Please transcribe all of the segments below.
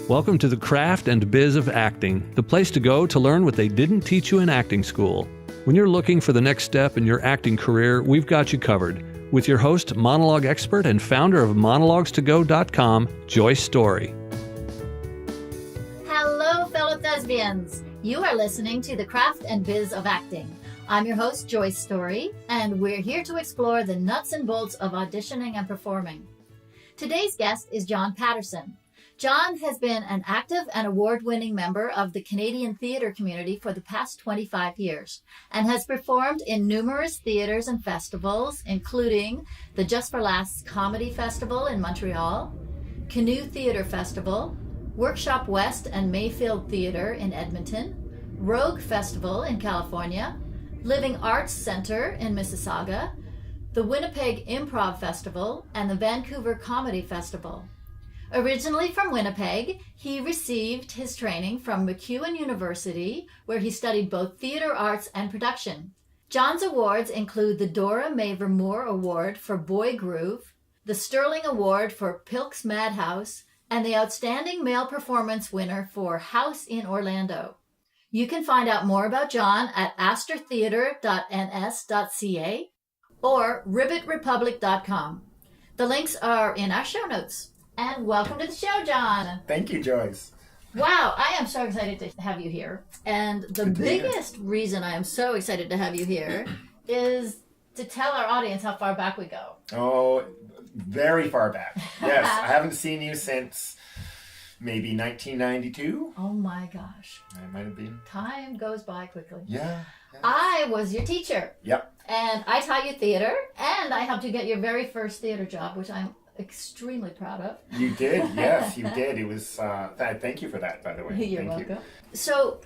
Welcome to the Craft and Biz of Acting, the place to go to learn what they didn't teach you in acting school. When you're looking for the next step in your acting career, we've got you covered. With your host, monologue expert and founder of monologuestogo.com, Joyce Story. Hello, fellow thespians. You are listening to the Craft and Biz of Acting. I'm your host, Joyce Story, and we're here to explore the nuts and bolts of auditioning and performing. Today's guest is Jon Paterson. Jon has been an active and award-winning member of the Canadian theatre community for the past 25 years and has performed in numerous theatres and festivals, including the Just for Laughs Comedy Festival in Montreal, Canoe Theatre Festival, Workshop West and Mayfield Theatre in Edmonton, Rogue Festival in California, Living Arts Centre in Mississauga, the Winnipeg Improv Festival, and the Vancouver Comedy Festival. Originally from Winnipeg, he received his training from MacEwan University, where he studied both theatre arts and production. Jon's awards include the Dora Mavor Award for Boy Groove, the Sterling Award for Pilk's Madhouse, and the Outstanding Male Performance winner for House in Orlando. You can find out more about Jon at astortheatre.ns.ca or ribbitrepublic.com. The links are in our show notes. And welcome to the show, Jon. Thank you, Joyce. Wow, I am so excited to have you here. And the biggest reason I am so excited to have you here is to tell our audience how far back we go. Oh, very far back. Yes, I haven't seen you since maybe 1992. Oh my gosh. It might have been. Time goes by quickly. Yeah. I was your teacher. Yep. And I taught you theater, and I helped you get your very first theater job, which I'm extremely proud of. You did, yes, you did. It was, thank you for that, by the way. You're welcome. So,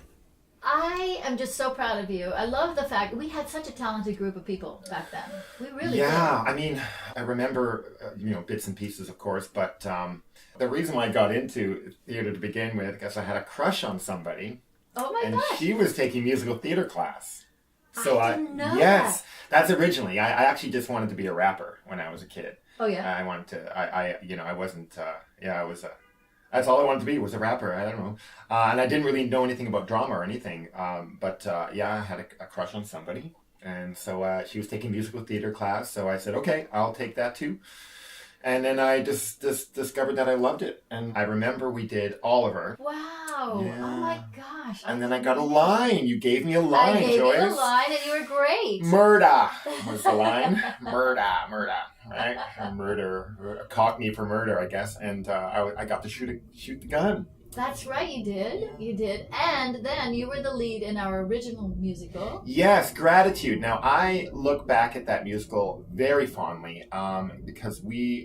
I am just so proud of you. I love the fact we had such a talented group of people back then. We really did. Yeah, I mean, I remember, bits and pieces, of course, but the reason why I got into theater to begin with, because I had a crush on somebody. Oh my gosh. And she was taking musical theater class. So I didn't know yes, that's originally. I actually just wanted to be a rapper when I was a kid. Oh yeah. I wanted to. I wasn't. I was. That's all I wanted to be was a rapper. I don't know, and I didn't really know anything about drama or anything. But I had a crush on somebody, and so she was taking musical theater class. So I said, okay, I'll take that too. And then I just discovered that I loved it. And I remember we did Oliver. Wow. Yeah. Oh my gosh. And then I got a line. You gave me a line, Joyce. I gave you a line and you were great. Murda was the line. Murda. Right? Murder. Cockney for murder, I guess. And I got to shoot the gun. That's right, you did. And then you were the lead in our original musical. Yes, Gratitude. Now, I look back at that musical very fondly because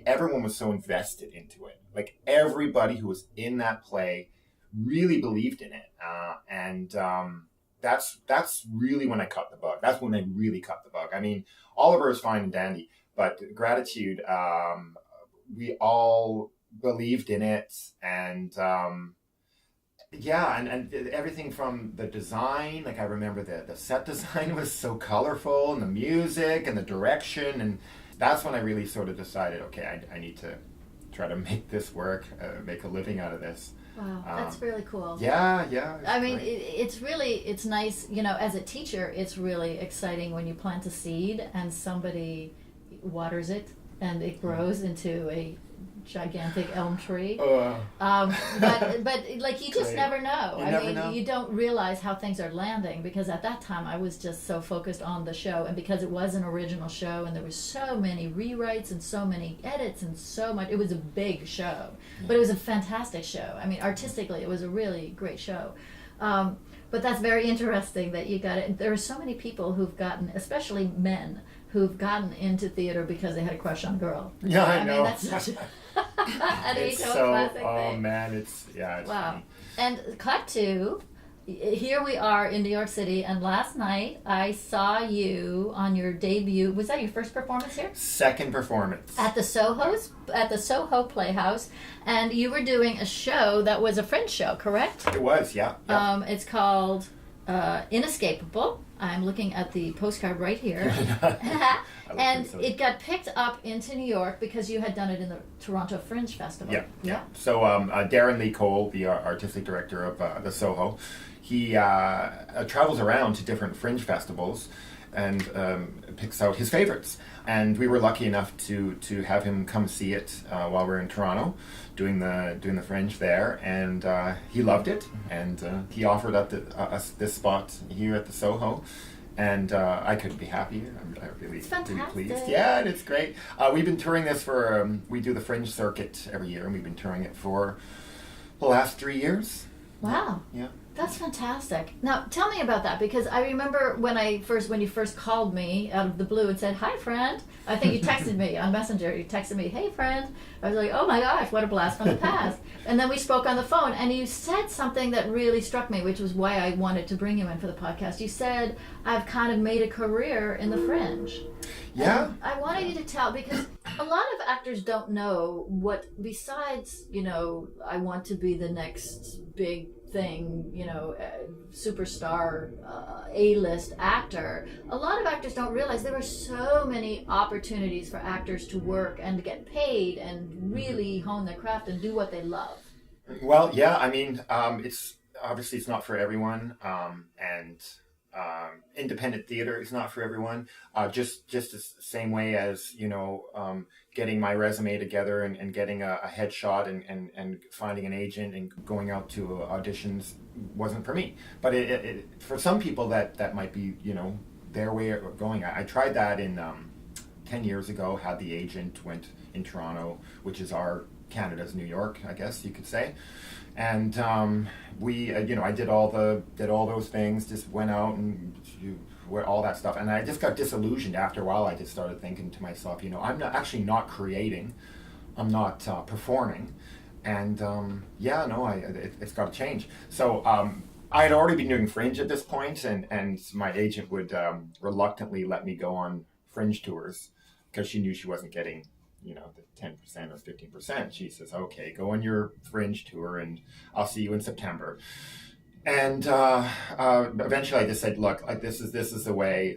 everyone was so invested into it. Like, everybody who was in that play really believed in it. And that's really when I cut the bug. That's when I really cut the bug. I mean, Oliver is fine and dandy, but Gratitude, we all believed in it, and and everything from the design, like I remember the set design was so colorful, and the music and the direction, and that's when I really sort of decided, okay, I need to try to make this work, make a living out of this. Wow, that's really cool. Yeah. I mean, it's nice, as a teacher, it's really exciting when you plant a seed and somebody waters it and it grows into a gigantic elm tree. But like, you just never know. You don't realize how things are landing, because at that time I was just so focused on the show, and because it was an original show and there was so many rewrites and so many edits and so much, it was a big show, but it was a fantastic show. I mean, artistically it was a really great show. But that's very interesting that you got it. There are so many people who've gotten, especially men, who've gotten into theater because they had a crush on a girl. Yeah, I know. Mean, that's such an age-old classic thing. Oh man, it's wow. Funny. And cut to, here we are in New York City, and last night I saw you on your debut. Was that your first performance here? Second performance. At the Soho Playhouse, and you were doing a show that was a Fringe show, correct? It was, yeah. It's called inescapable. I'm looking at the postcard right here. And it got picked up into New York because you had done it in the Toronto Fringe Festival. Yeah. So Darren Lee Cole, the artistic director of the Soho, he travels around to different Fringe festivals and picks out his favorites. And we were lucky enough to have him come see it while we were in Toronto, doing the Fringe there, and he loved it. And he offered up us this spot here at the Soho, and I couldn't be happier. I'm really pleased. Yeah, and it's great. We've been touring this for. We do the Fringe circuit every year, and we've been touring it for the last 3 years. Wow. Yeah. That's fantastic. Now, tell me about that, because I remember when you first called me out of the blue and said, "Hi, friend." I think you texted me on Messenger. You texted me, "Hey, friend." I was like, "Oh my gosh, what a blast from the past." And then we spoke on the phone, and you said something that really struck me, which was why I wanted to bring you in for the podcast. You said, "I've kind of made a career in the Fringe." Yeah. And I wanted you to tell, because a lot of actors don't know what, besides, I want to be the next big thing, superstar, A-list actor. A lot of actors don't realize there are so many opportunities for actors to work and to get paid and really hone their craft and do what they love. Well, yeah, I mean, it's not for everyone, and independent theater is not for everyone. Just the same way as getting my resume together and getting a headshot and finding an agent and going out to auditions wasn't for me. But it for some people that might be their way of going. I tried that in 10 years ago. Had the agent, went in Toronto, which is our Canada's New York, I guess you could say. And we, I did all those things, just went out and all that stuff. And I just got disillusioned after a while. I just started thinking to myself, I'm not creating, I'm not performing. And it's got to change. So I had already been doing Fringe at this point, and my agent would reluctantly let me go on Fringe tours because she knew she wasn't getting the 10% or 15%. She says, "Okay, go on your Fringe tour and I'll see you in September." And eventually I just said, "Look, like this is the way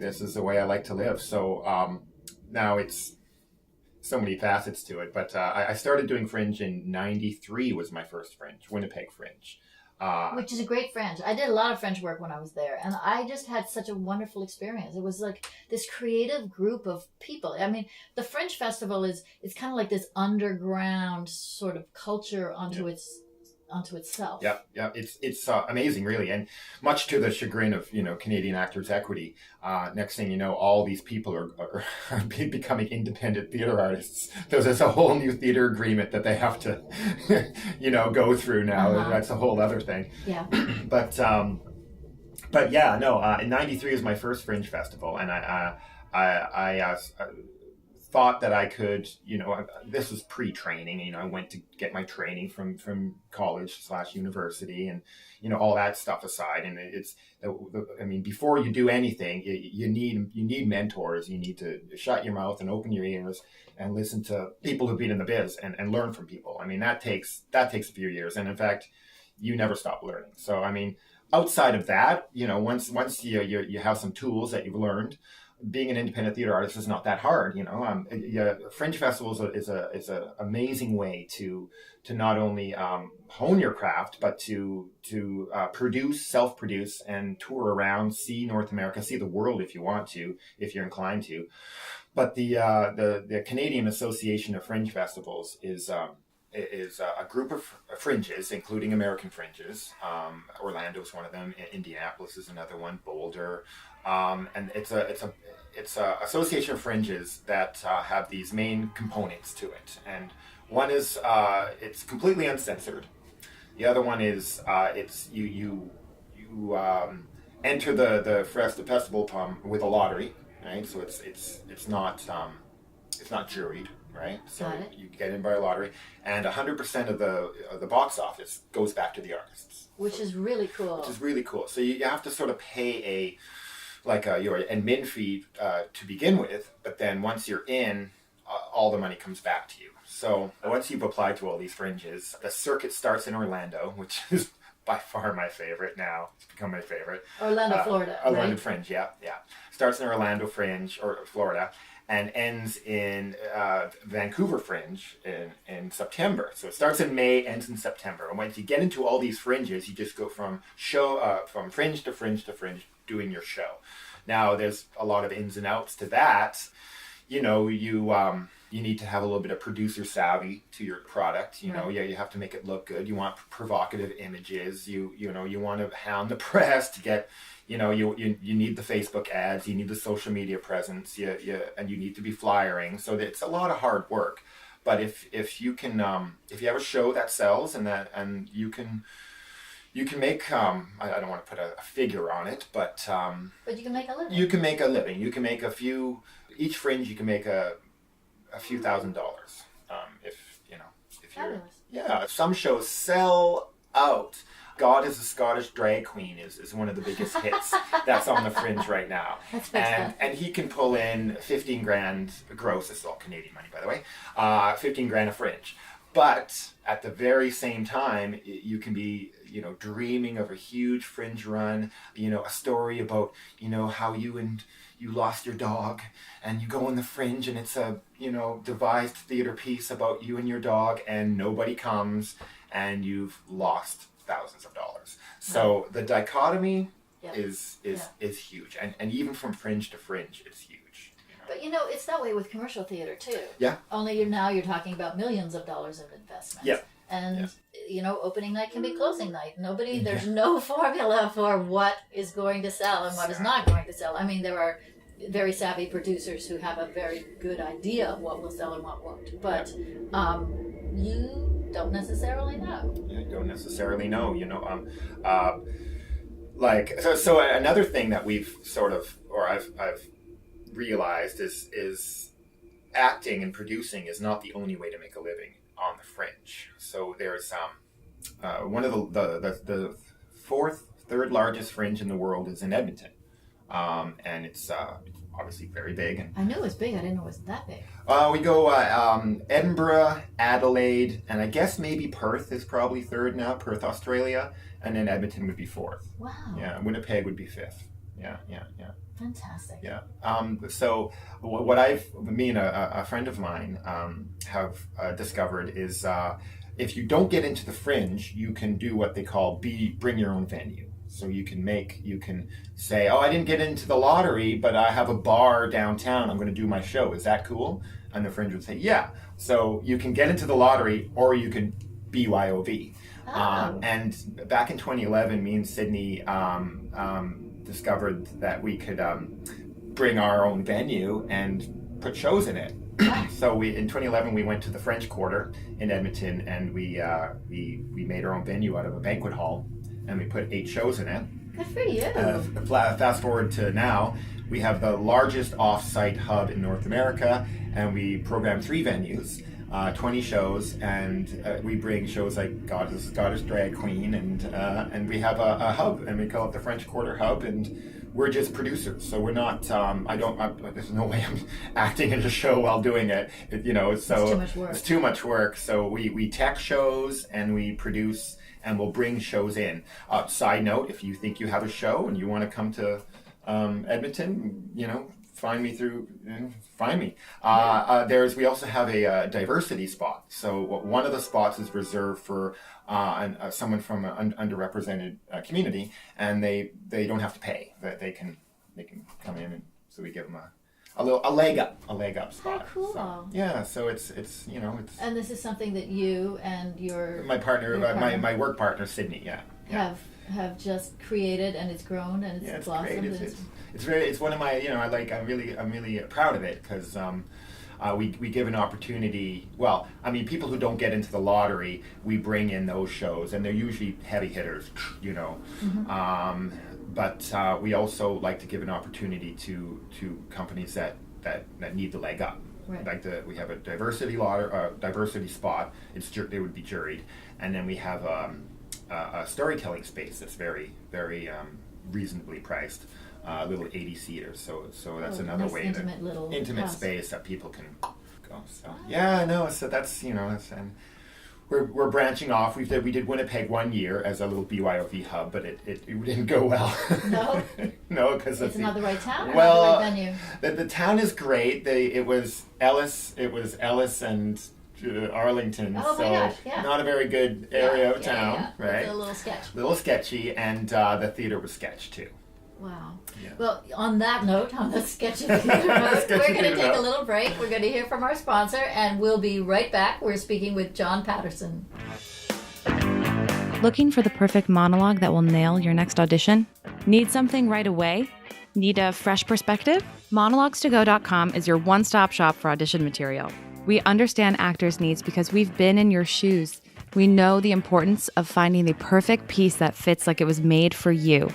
I like to live." So now it's so many facets to it, but I started doing Fringe in '93 was my first Fringe, Winnipeg Fringe. Which is a great Fringe. I did a lot of Fringe work when I was there, and I just had such a wonderful experience. It was like this creative group of people. I mean, the Fringe Festival it's kind of like this underground sort of culture onto itself. Yeah. It's amazing, really, and much to the chagrin of Canadian Actors Equity. Next thing you know, all these people are becoming independent theater artists. There's a whole new theater agreement that they have to, go through now. Uh-huh. That's a whole other thing. Yeah. But yeah, no. In '93 was my first Fringe Festival, and I thought that I could, this was pre-training, I went to get my training from college/university and, all that stuff aside. And before you do anything, you need mentors. You need to shut your mouth and open your ears and listen to people who've been in the biz and learn from people. I mean, that takes a few years. And in fact, you never stop learning. So, outside of that, once you have some tools that you've learned, being an independent theater artist is not that hard. Fringe festivals is a amazing way to not only hone your craft, but to self-produce and tour around, see North America, see the world if you want to, if you're inclined to. But the Canadian Association of Fringe Festivals is a group of fringes, including American fringes. Orlando is one of them. Indianapolis is another one. Boulder, and it's a association of fringes that have these main components to it. And one is it's completely uncensored. The other one is it's you enter the festival with a lottery, right? So it's not juried. Right, so you get in by a lottery, and 100% of the box office goes back to the artists, which is really cool. So you have to sort of pay your admin fee to begin with, but then once you're in, all the money comes back to you. So once you've applied to all these fringes, the circuit starts in Orlando, which is by far my favorite now. It's become my favorite. Orlando, Florida, Orlando right? Fringe, yeah. Starts in Orlando Fringe, or Florida, and ends in Vancouver Fringe in September. So it starts in May, ends in September. And once you get into all these fringes, you just go from fringe to fringe to fringe, doing your show. Now, there's a lot of ins and outs to that. You know, you need to have a little bit of producer savvy to your product. You know, you have to make it look good. You want provocative images. You want to hound the press to get, you need the Facebook ads. You need the social media presence. And you need to be flyering. So it's a lot of hard work. But if you have a show that sells and you can make, I don't want to put a figure on it, but you can make a living. You can make a living. You can make each fringe you can make a few $1,000s. If you're, some shows sell out. God is a Scottish Drag Queen is one of the biggest hits that's on the Fringe right now. That's fantastic. And he can pull in 15 grand gross. This is all Canadian money, by the way. 15 grand a Fringe. But at the very same time, you can be, dreaming of a huge Fringe run, a story about, how you lost your dog and you go in the Fringe and it's a, devised theater piece about you and your dog and nobody comes and you've lost thousands of dollars. So the dichotomy is huge. And even from Fringe to Fringe, it's huge. But it's that way with commercial theater too. Yeah. Only you're talking about millions of dollars of investment. Yeah. And opening night can be closing night. There's no formula for what is going to sell and what is not going to sell. I mean, there are very savvy producers who have a very good idea of what will sell and what won't. But you don't necessarily know. You don't necessarily know. So another thing that we've sort of, or I've realized is acting and producing is not the only way to make a living on the Fringe. So there's one of the third largest Fringe in the world is in Edmonton, and it's obviously very big. I knew it was big. I didn't know it was that big. We go Edinburgh, Adelaide, and I guess maybe Perth is probably third now. Perth, Australia, and then Edmonton would be fourth. Wow. Yeah, Winnipeg would be fifth. Yeah. Fantastic. Yeah. So what me and a friend of mine have discovered is if you don't get into the Fringe, you can do what they call bring your own venue. So you can say, oh, I didn't get into the lottery, but I have a bar downtown. I'm going to do my show. Is that cool? And the Fringe would say, yeah. So you can get into the lottery or you can BYOV. Oh. And back in 2011, me and Sydney discovered that we could bring our own venue and put shows in it. So in 2011 we went to the French Quarter in Edmonton and we made our own venue out of a banquet hall and we put 8 shows in it. Good for you. Fast forward to now, we have the largest off-site hub in North America and we program 3 venues. 20 shows, and we bring shows like God is Scottish Drag Queen, and we have a hub, and we call it the French Quarter Hub, and we're just producers. So we're not. There's no way I'm acting in a show while doing it. So it's too much work. It's too much work. So we tech shows and we produce, and we'll bring shows in. Side note: if you think you have a show and you want to come to Edmonton, find me. We also have a diversity spot. So one of the spots is reserved for someone from an underrepresented community, and they don't have to pay. That they can come in, and so we give them a leg up spot. Oh, cool. So, so it's. And this is something that you and my partner, my work partner Sydney, have just created, and it's grown and it's blossomed. It's one of my, I'm really proud of it because we give an opportunity. Well, I mean, people who don't get into the lottery, we bring in those shows, and they're usually heavy hitters, Mm-hmm. But we also like to give an opportunity to companies that need the leg up. Right. We have a diversity spot. They would be juried, and then we have a storytelling space that's very, very reasonably priced. Little 80-seaters, so that's another nice way intimate space that people can go. So so that's and we're branching off. We did Winnipeg 1 year as a little BYOV hub, but it didn't go well. No? No, because it's not the right town or well, not the right venue? The town is great. It was Ellis and Arlington, oh my gosh, yeah. Not a very good area of town, right? It's a little sketch. Little sketchy, and the theater was sketch too. Wow. Yeah. Well, on that note, on the sketchy theater note, we're going to take a little break. We're going to hear from our sponsor, and we'll be right back. We're speaking with Jon Paterson. Looking for the perfect monologue that will nail your next audition? Need something right away? Need a fresh perspective? Monologues2go.com is your one-stop shop for audition material. We understand actors' needs because we've been in your shoes. We know the importance of finding the perfect piece that fits like it was made for you.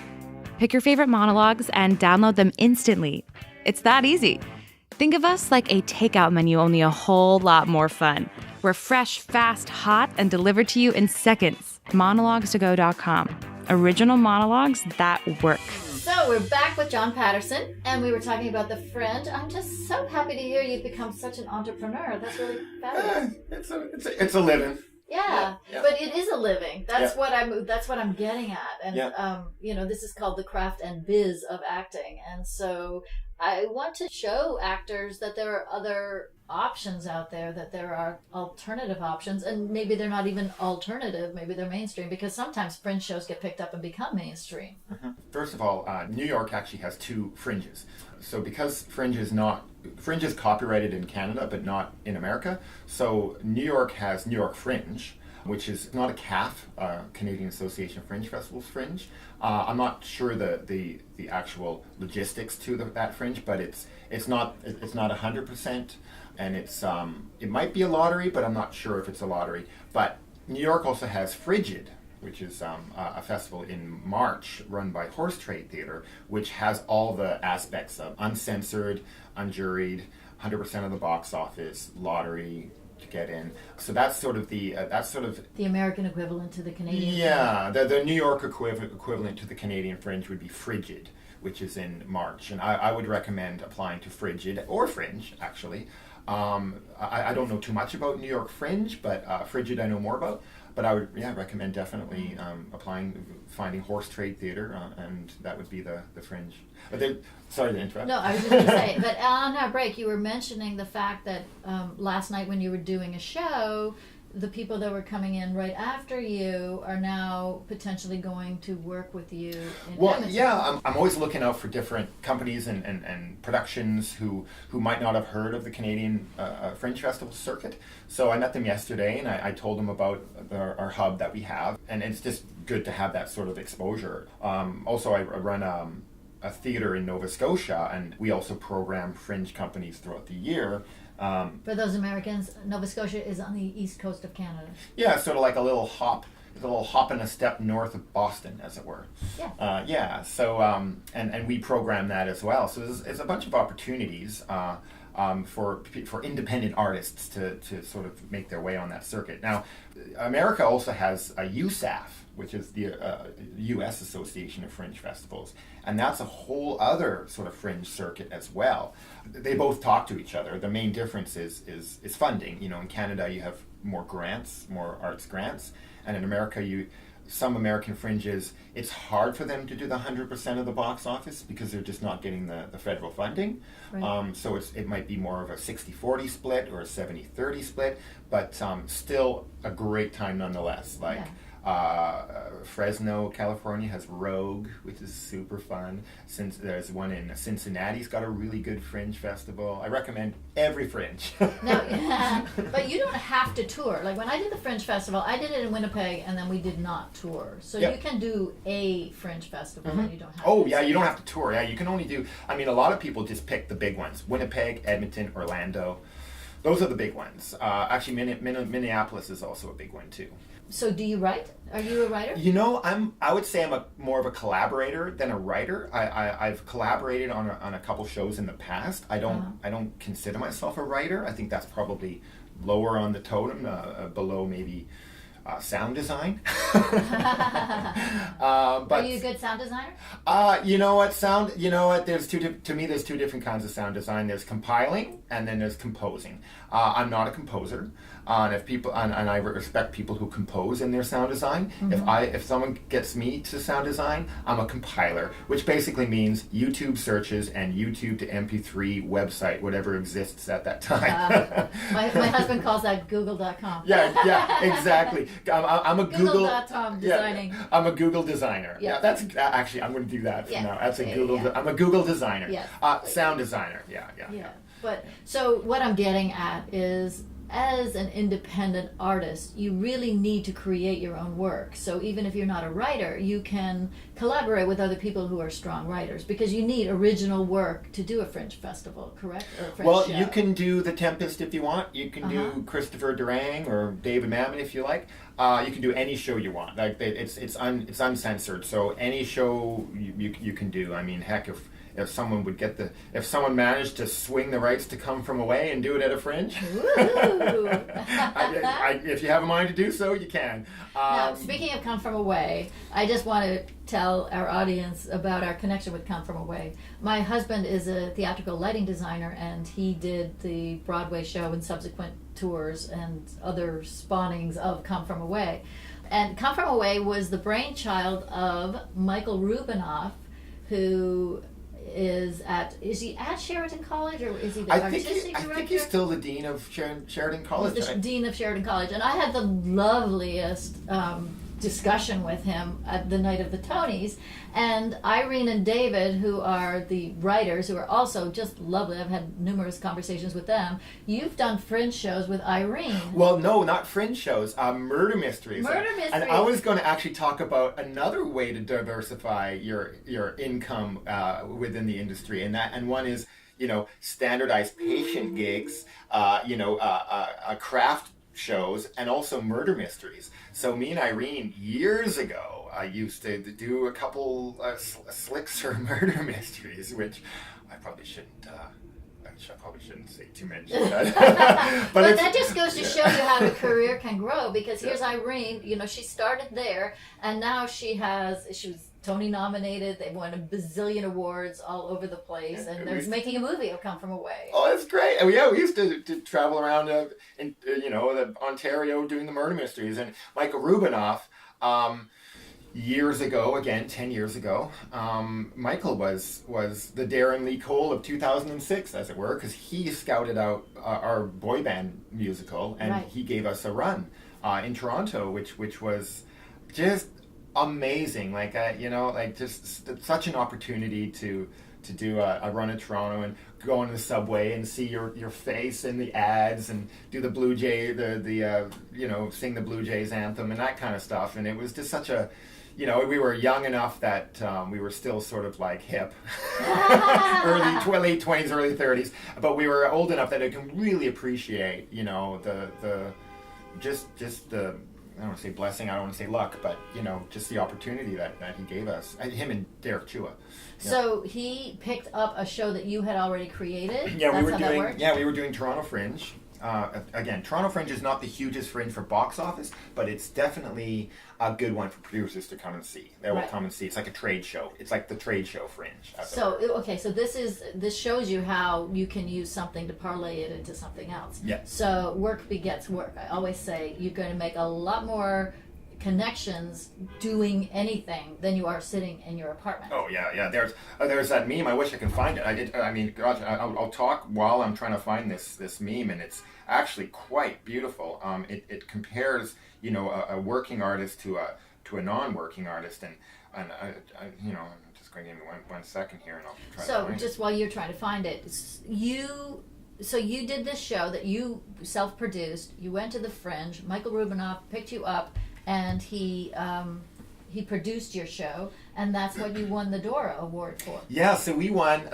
Pick your favorite monologues and download them instantly. It's that easy. Think of us like a takeout menu, only a whole lot more fun. We're fresh, fast, hot, and delivered to you in seconds. Monologues2go.com. Original monologues that work. So we're back with Jon Paterson, and we were talking about the Fringe. I'm just so happy to hear you've become such an entrepreneur. That's really fabulous. It's a living. Yeah, but it is a living. That's what I'm getting at. And this is called the craft and biz of acting. And so I want to show actors that there are other options out there, that there are alternative options, and maybe they're not even alternative, maybe they're mainstream, because sometimes Fringe shows get picked up and become mainstream. Mm-hmm. First of all, New York actually has 2 Fringes. So because Fringe is copyrighted in Canada, but not in America, so New York has New York Fringe, which is not a CAF, Canadian Association of Fringe Festivals Fringe. I'm not sure the actual logistics to that Fringe, but it's not 100%, and it might be a lottery, but I'm not sure if it's a lottery. But New York also has Frigid, which is a festival in March run by Horse Trade Theatre, which has all the aspects of uncensored, unjuried, 100% of the box office, lottery to get in. So that's sort of the American equivalent to the Canadian. Yeah, the New York equivalent to the Canadian Fringe would be Frigid, which is in March, and I would recommend applying to Frigid or Fringe actually. I don't know too much about New York Fringe, but Frigid I know more about. But I would recommend definitely finding Horse Trade Theatre, and that would be the Fringe. But sorry to interrupt. No, I was just going to say, but on our break, you were mentioning the fact that last night when you were doing a show, the people that were coming in right after you are now potentially going to work with you in Edmonton. Yeah, I'm always looking out for different companies and productions who might not have heard of the Canadian Fringe Festival circuit. So I met them yesterday, and I told them about our hub that we have, and it's just good to have that sort of exposure. Also, I run a theater in Nova Scotia, and we also program Fringe companies throughout the year. For those Americans, Nova Scotia is on the east coast of Canada. Yeah, sort of like a little hop and a step north of Boston, as it were. Yeah. So and we program that as well. So there's a bunch of opportunities for independent artists to sort of make their way on that circuit. Now, America also has a USAF, which is the U.S. Association of Fringe Festivals, and that's a whole other sort of fringe circuit as well. They both talk to each other. The main difference is funding. You know, in Canada you have more grants, more arts grants, and in America some American fringes, it's hard for them to do the 100% of the box office because they're just not getting the federal funding. Right. So it might be more of a 60-40 split or a 70-30 split, but still a great time nonetheless. Fresno, California has Rogue, which is super fun. Since there's one in Cincinnati's got a really good fringe festival. I recommend every fringe. But you don't have to tour. Like when I did the Fringe Festival, I did it in Winnipeg, and then we did not tour. So you can do a Fringe Festival, and you don't have to. Yeah, you don't have to tour. Yeah, you can only do. I mean, a lot of people just pick the big ones: Winnipeg, Edmonton, Orlando. Those are the big ones. Actually, Minneapolis is also a big one too. So do you write? Are you a writer? You know, I would say I'm more of a collaborator than a writer. I've collaborated on a couple shows in the past. I don't consider myself a writer. I think that's probably lower on the totem, below maybe sound design. But are you a good sound designer? You know what? There's two different kinds of sound design. There's compiling and then there's composing. I'm not a composer. And if people and I respect people who compose in their sound design. If someone gets me to sound design, I'm a compiler, which basically means YouTube searches and YouTube to MP3 website, whatever exists at that time. My husband calls that Google.com. Yeah, exactly. I'm a Google.com designing. Yeah, I'm a Google designer. Yeah. Yeah, that's actually I'm going to do that from now. That's a Google. Yeah. I'm a Google designer. Yes. Sound designer. Yeah. But so what I'm getting at is, as an independent artist, you really need to create your own work. So even if you're not a writer, you can collaborate with other people who are strong writers, because you need original work to do a Fringe festival, correct? Or a Fringe show. You can do The Tempest if you want. You can do Christopher Durang or David Mamet if you like. You can do any show you want. Like it's uncensored. So any show you can do. I mean, heck, if someone would if someone managed to swing the rights to Come From Away and do it at a Fringe, if you have a mind to do so, you can. Now, speaking of Come From Away, I just want to tell our audience about our connection with Come From Away. My husband is a theatrical lighting designer, and he did the Broadway show and subsequent tours and other spawnings of Come From Away. And Come From Away was the brainchild of Michael Rubinoff, who is he at Sheridan College, or is he the artistic director? I think he's still the dean of Sheridan College. He's the dean of Sheridan College, and I had the loveliest discussion with him at the night of the Tonys. And Irene and David, who are the writers, who are also just lovely. I've had numerous conversations with them. You've done Fringe shows with Irene. Well, no, not Fringe shows. Murder mysteries. Murder mysteries. And I was going to actually talk about another way to diversify your income within the industry, and one is standardized patient gigs, craft shows, and also murder mysteries. So me and Irene, years ago, I used to do a couple slickster murder mysteries, which I probably shouldn't say too much. but that just goes to show you how the career can grow, because here's Irene, she started there, and now she was Tony nominated. They won a bazillion awards all over the place, and they're making a movie of Come From Away. Oh, that's great! And we used to travel around in Ontario doing the murder mysteries. And Michael Rubinoff, years ago, again 10 years ago, Michael was the Darren Lee Cole of 2006, as it were, because he scouted out our boy band musical, and he gave us a run in Toronto, which was just amazing. Just such an opportunity to do a run in Toronto and go on the subway and see your face in the ads and do the Blue Jay, sing the Blue Jays anthem and that kind of stuff. And it was just such a, we were young enough that we were still sort of like hip, late 20s, early 30s, but we were old enough that I can really appreciate, the I don't want to say blessing, I don't want to say luck, but, just the opportunity that he gave us, him and Derek Chua. So he picked up a show that you had already created? Yeah, we were doing Toronto Fringe. Again, Toronto Fringe is not the hugest Fringe for box office, but it's definitely a good one for producers to come and see. They will come and see. It's like a trade show. It's like the trade show Fringe. So this shows you how you can use something to parlay it into something else. Yeah. So work begets work. I always say you're going to make a lot more connections doing anything than you are sitting in your apartment. Oh yeah. There's that meme. I wish I can find it. I'll talk while I'm trying to find this meme, and it's actually quite beautiful. It compares a working artist to a non-working artist, and I'm just going to give me one second here, and I'll try to find it. So just while you're trying to find it, you did this show that you self-produced. You went to the Fringe. Michael Rubinoff picked you up, and he produced your show, and that's what you won the Dora Award for. Yeah, so we won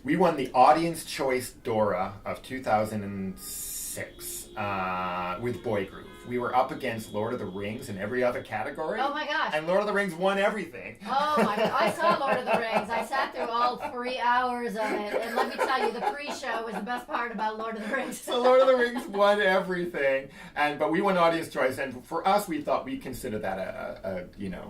the Audience Choice Dora of 2006 with Boy Groove. We were up against Lord of the Rings in every other category. Oh my gosh. And Lord of the Rings won everything. Oh my God. I saw Lord of the Rings. I sat through all 3 hours of it. And let me tell you, the pre-show was the best part about Lord of the Rings. So Lord of the Rings won everything. But we won Audience Choice. And for us, we thought we consider that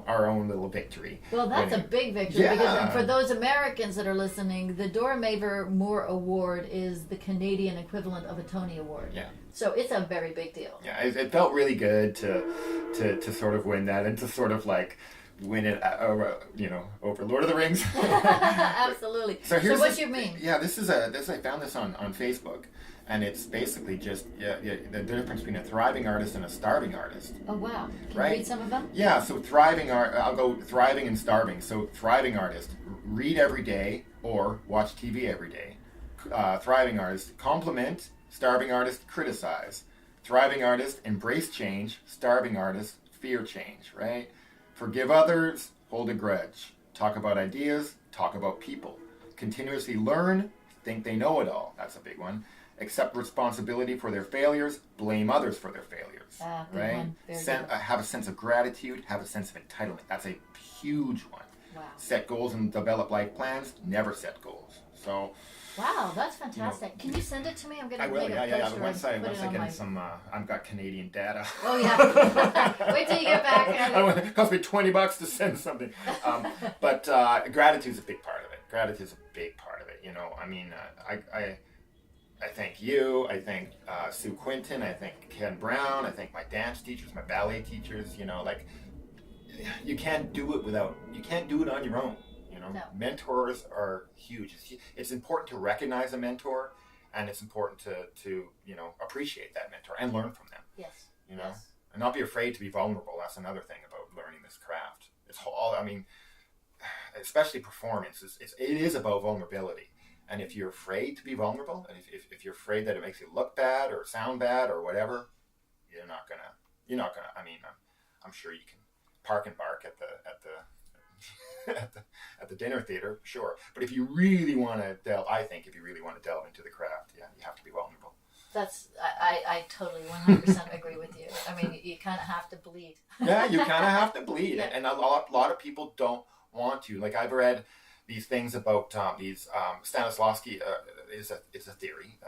our own little victory. Well, that's a big victory. Yeah. Because for those Americans that are listening, the Dora Mavor Moore Award is the Canadian equivalent of a Tony Award. Yeah. So it's a very big deal. Yeah, it felt really good to sort of win that and to sort of like win it over Lord of the Rings. Absolutely. So what you mean? Yeah, I found this on Facebook, and it's basically just the difference between a thriving artist and a starving artist. Oh wow! Can right? you read some of them? Yeah. So I'll go thriving and starving. So thriving artist, read every day or watch TV every day. Thriving artist, compliment. Starving artist, criticize. Thriving artist, embrace change. Starving artist, fear change. Right? Forgive others, hold a grudge. Talk about ideas, talk about people. Continuously learn, think they know it all. That's a big one. Accept responsibility for their failures, blame others for their failures. Right? One. Very good. Have a sense of gratitude, have a sense of entitlement. That's a huge one. Wow. Set goals and develop life plans, never set goals. So wow, that's fantastic. Can you send it to me? I'm going I to will, make a yeah. poster Once and I put it on get my... some, I've got Canadian data. Oh yeah. Wait till you get back. It cost me $20 to send something. But gratitude's a big part of it. Gratitude's a big part of it. I mean, I thank you. I thank Sue Quinton. I thank Ken Brown. I thank my dance teachers, my ballet teachers. Like you can't do it on your own. No. Mentors are huge. It's important to recognize a mentor, and it's important to appreciate that mentor and learn from them. Yes. Yes. And not be afraid to be vulnerable. That's another thing about learning this craft. Especially performance. It is about vulnerability. And if you're afraid to be vulnerable, and if you're afraid that it makes you look bad or sound bad or whatever, you're not gonna. I mean, I'm sure you can park and bark at the dinner theater, sure. But if you really want to delve into the craft, yeah, you have to be vulnerable. I totally 100% agree with you. I mean, you kind of have to bleed. Yeah, you kind of have to bleed, Yeah. and a lot of people don't want to. Like I've read these things about Stanislavski is a theory,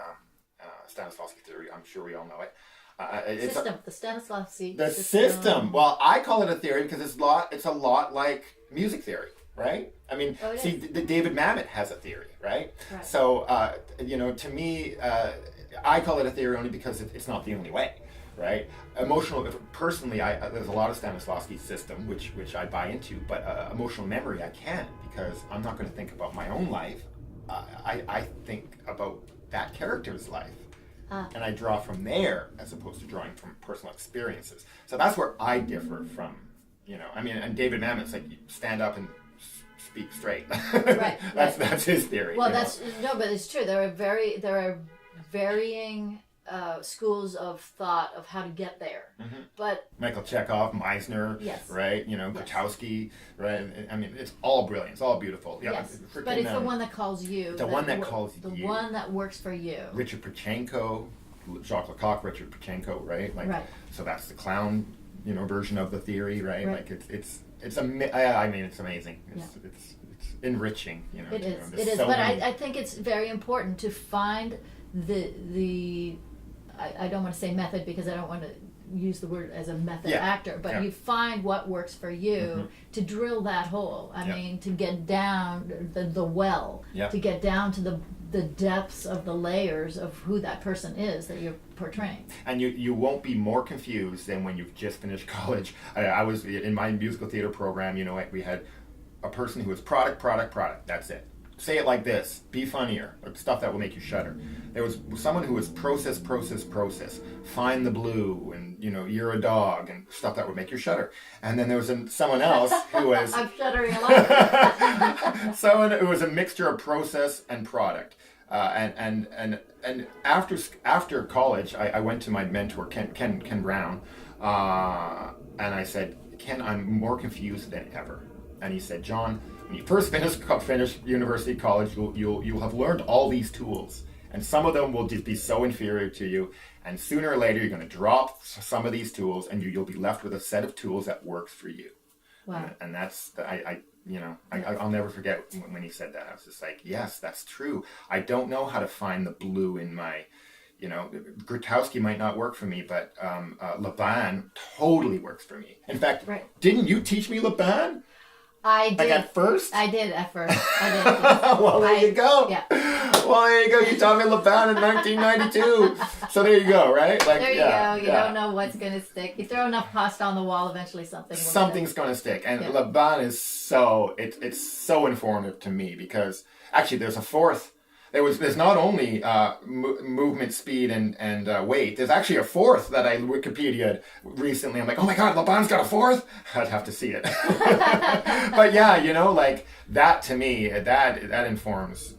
Stanislavski theory. I'm sure we all know it. The Stanislavski system. Well, I call it a theory because it's a lot like music theory, right? I mean, David Mamet has a theory, right? So, to me, I call it a theory only because it's not the only way, right? Personally, there's a lot of Stanislavski's system, which I buy into, but emotional memory I can't because I'm not going to think about my own life. I think about that character's life. And I draw from there as opposed to drawing from personal experiences. So that's where I differ from, and David Mamet's like, you stand up and speak straight. Right. That's his theory. Well, but it's true. There are varying schools of thought of how to get there. Mm-hmm. But Michael Chekhov, Meisner, yes. Right? Grotowski, right? I mean, it's all brilliant. It's all beautiful. Yeah, yes. But it's the one that calls you. The one that works for you. Richard Purchenko, Jacques Lecoq, Richard Purchenko, right? Right. So that's the clown, version of the theory, right? Like it's it's amazing. It's enriching, It is. But I think it's very important to find the I don't want to say method because I don't want to use the word as a method actor, but you find what works for you to drill that hole. I mean, to get down the well, to get down to the depths of the layers of who that person is that you're portraying. And you won't be more confused than when you've just finished college. I was in my musical theater program, we had a person who was product. That's it. Say it like this, be funnier, or stuff that will make you shudder. There was someone who was process, find the blue, and you're a dog, and stuff that would make you shudder. And then there was someone else who was... I'm shuddering a lot. Someone who was a mixture of process and product. And after college, I went to my mentor, Ken Brown, and I said, Ken, I'm more confused than ever. And he said, John, when you first finish university, college, you'll have learned all these tools, and some of them will just be so inferior to you. And sooner or later, you're going to drop some of these tools, and you'll be left with a set of tools that works for you. Wow. And that's I'll never forget when he said that. I was just like, yes, that's true. I don't know how to find the blue in my. Grotowski might not work for me, but Laban totally works for me. In fact, didn't you teach me Laban? I did. Like at first? I did at first. I did. Yes. Well, there you go. Yeah. Well, there you go. You taught me Laban in 1992. So there you go, right? Like, There you go. You don't know what's going to stick. You throw enough pasta on the wall, eventually something's going to stick. And Yeah. Laban is it's so informative to me because actually there's a fourth. There's not only movement, speed, and weight. There's actually a fourth that I Wikipedia'd recently. I'm like, oh my God, Laban's got a fourth? I'd have to see it. But yeah, like that to me, that informs,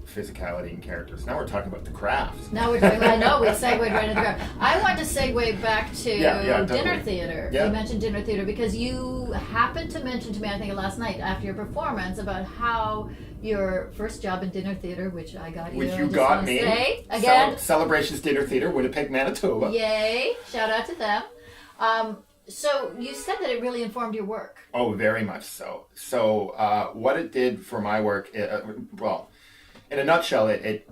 physicality and characters. Now we're talking about the craft. Now we're talking. I know we segued right into the craft. I want to segue back to totally. dinner theater. Yeah. You mentioned dinner theater because you happened to mention to me, I think last night after your performance, about how your first job in dinner theater, which I got you. Which I you just got wanna me. say, again. Celebrations Dinner Theater, Winnipeg, Manitoba. Yay! Shout out to them. So you said that it really informed your work. Oh, very much so. So what it did for my work, well, in a nutshell, it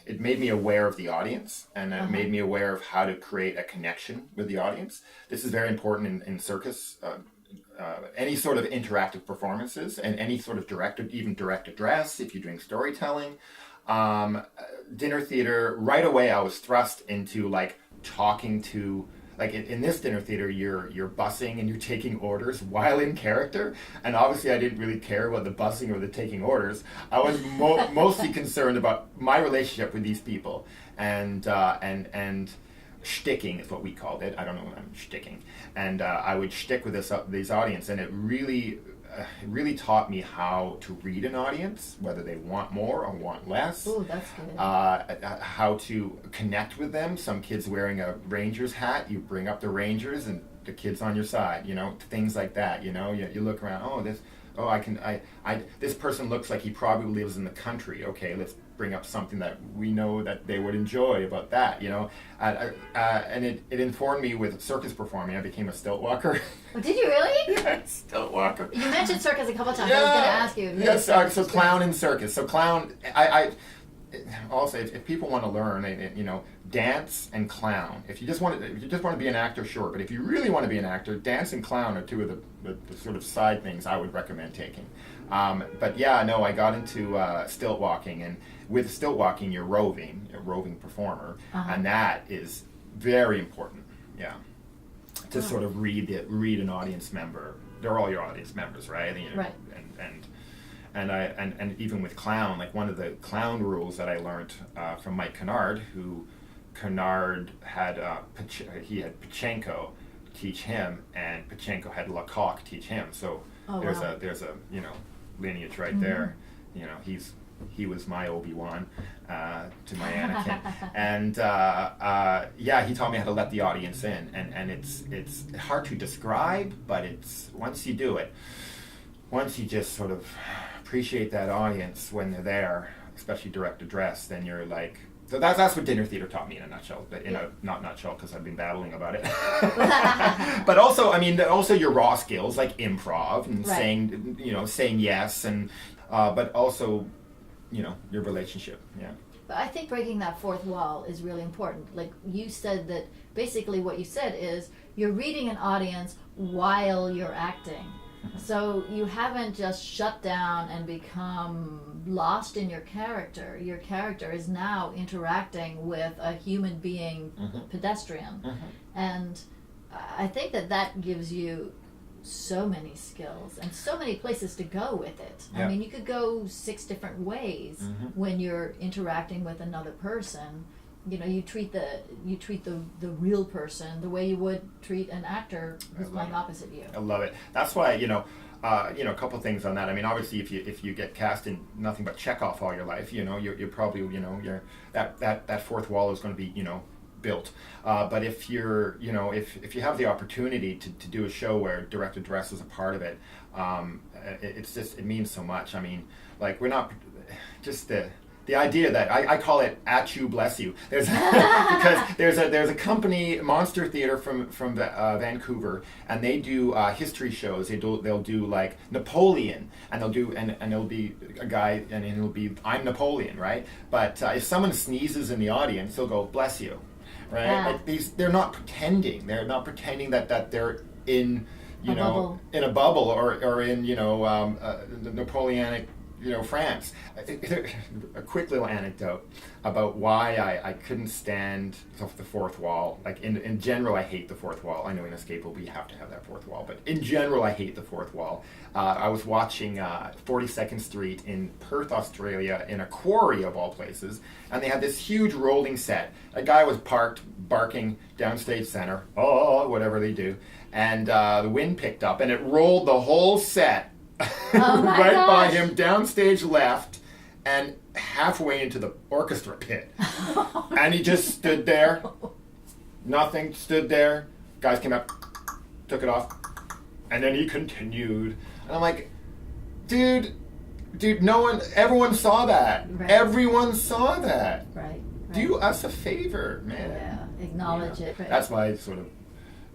made me aware of the audience, and it made me aware of how to create a connection with the audience. This is very important in circus. Any sort of interactive performances and any sort of direct address, if you're doing storytelling. Dinner theater, right away I was thrust into like talking to, like in this dinner theater, you're bussing and you're taking orders while in character. And obviously I didn't really care about the bussing or the taking orders. I was mostly concerned about my relationship with these people and shticking is what we called it. I don't know what I'm shticking. And I would shtick with these audience, and it really taught me how to read an audience, whether they want more or want less. Ooh, that's good. How to connect with them. Some kids wearing a Rangers hat, you bring up the Rangers and the kids on your side, things like that. You look around, this person looks like he probably lives in the country. Okay, let's bring up something that we know that they would enjoy about that, and it informed me with circus performing. I became a stilt walker. Oh, did you really? Yeah, stilt walker. You mentioned circus a couple times. Yeah. I was going to ask you. Yes, so clown and circus. So clown, I also, if people want to learn, dance and clown. If you just want to be an actor, sure. But if you really want to be an actor, dance and clown are two of the sort of side things I would recommend taking. But yeah, no, I got into stilt walking, and with stilt walking, you're a roving performer, and that is very important. Yeah, to sort of read an audience member. They're all your audience members, right? Right. And even with clown, like one of the clown rules that I learned from Mike Kennard, who Kennard had he had Pachenko teach him, and Pachenko had Lecoq teach him. So there's a lineage right there. He was my Obi-Wan to my Anakin, and he taught me how to let the audience in, and it's hard to describe, but it's once you do it, once you just sort of appreciate that audience when they're there, especially direct address, then you're like. So that's what dinner theater taught me in a nutshell, but not nutshell because I've been babbling about it. But also, also your raw skills like improv and saying yes, and but also, your relationship. Yeah. But I think breaking that fourth wall is really important. Like you said, that basically what you said is you're reading an audience while you're acting. So you haven't just shut down and become lost in your character. Your character is now interacting with a human being, pedestrian. And I think that gives you so many skills and so many places to go with it. Yeah. I mean, you could go 6 different ways when you're interacting with another person. You treat the real person the way you would treat an actor who's playing opposite you. I love it. That's why a couple things on that. I mean, obviously, if you get cast in nothing but Chekhov all your life, you're probably that fourth wall is going to be built. But if you're if you have the opportunity to do a show where direct address is a part of it, it means so much. I mean, like we're not just the idea that I call it "at you, bless you." Because there's a company, Monster Theatre from Vancouver, and they do history shows. They'll do like Napoleon, and there'll be a guy, and it'll be I'm Napoleon, right? But if someone sneezes in the audience, they'll go bless you, right? Yeah. They're not pretending. They're not pretending that they're in you know, in a bubble, or in, you know, the Napoleonic, you know, France. A quick little anecdote about why I couldn't stand the fourth wall. Like in general, I hate the fourth wall. I know in Escapable we have to have that fourth wall, but in general, I hate the fourth wall. I was watching 42nd Street in Perth, Australia, in a quarry of all places, and they had this huge rolling set. A guy was parked, barking downstage center, oh, whatever they do, and the wind picked up, and it rolled the whole set right by him, downstage left, and halfway into the orchestra pit. And he just stood there, nothing, stood there. Guys came up, took it off, and then he continued. And I'm like, dude, everyone saw that. Right. Everyone saw that. Right. Do us a favor, man. Yeah, acknowledge it. Right. That's my sort of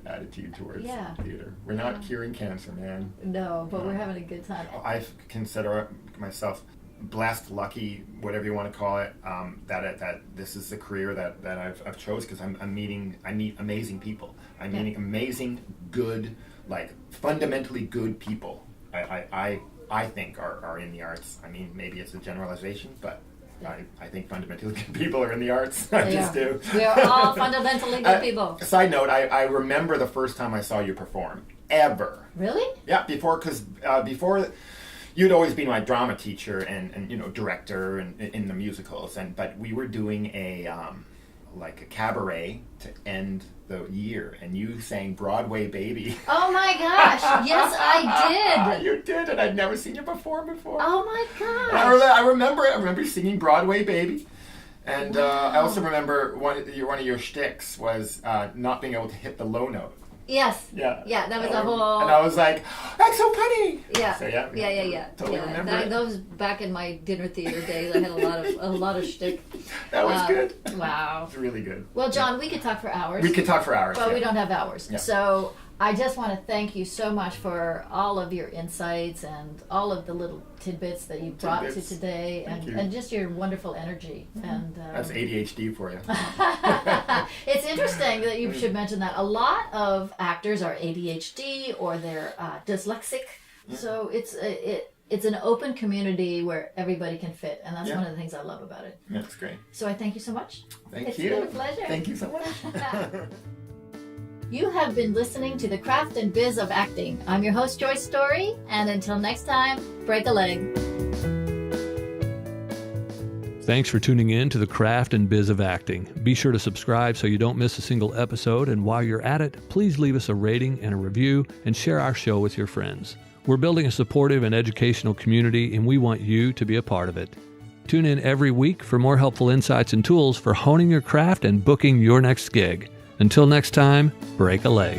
attitude towards Yeah. theater. We're not curing cancer, man. No, but we're having a good time. I consider myself blessed, lucky, whatever you want to call it, that this is the career that I've chose, because I meet amazing people. I'm meeting amazing, good, like fundamentally good people. I think are in the arts. I mean, maybe it's a generalization, but I think fundamentally good people are in the arts. I just do. We are all fundamentally good people. Side note, I remember the first time I saw you perform, ever. Really? Yeah, before you'd always been my drama teacher and you know, director and in the musicals, but we were doing a cabaret to end the year, and you sang Broadway Baby. Oh my gosh! Yes, I did. You did, and I'd never seen you perform before. Oh my gosh! I remember singing Broadway Baby, and I also remember one of your shticks was not being able to hit the low note. Yes. Yeah. Yeah, that was a whole. And I was like, that's so funny. Yeah. So yeah. Totally remember it. Those back in my dinner theater days, I had a lot of shtick. That was good. Wow. It's really good. Well, John, we could talk for hours. We could talk for hours. But we don't have hours. Yeah. So I just want to thank you so much for all of your insights and all of the little tidbits that you brought to today, and just your wonderful energy. And that's ADHD for you. It's interesting that you should mention that. A lot of actors are ADHD or they're dyslexic. Yeah. So it's an open community where everybody can fit, and that's one of the things I love about it. That's great. So I thank you so much. Thank you. It's been a pleasure. Thank you so much. You have been listening to The Craft and Biz of Acting. I'm your host, Joyce Story, and until next time, break a leg. Thanks for tuning in to The Craft and Biz of Acting. Be sure to subscribe so you don't miss a single episode, and while you're at it, please leave us a rating and a review and share our show with your friends. We're building a supportive and educational community, and we want you to be a part of it. Tune in every week for more helpful insights and tools for honing your craft and booking your next gig. Until next time, break a leg.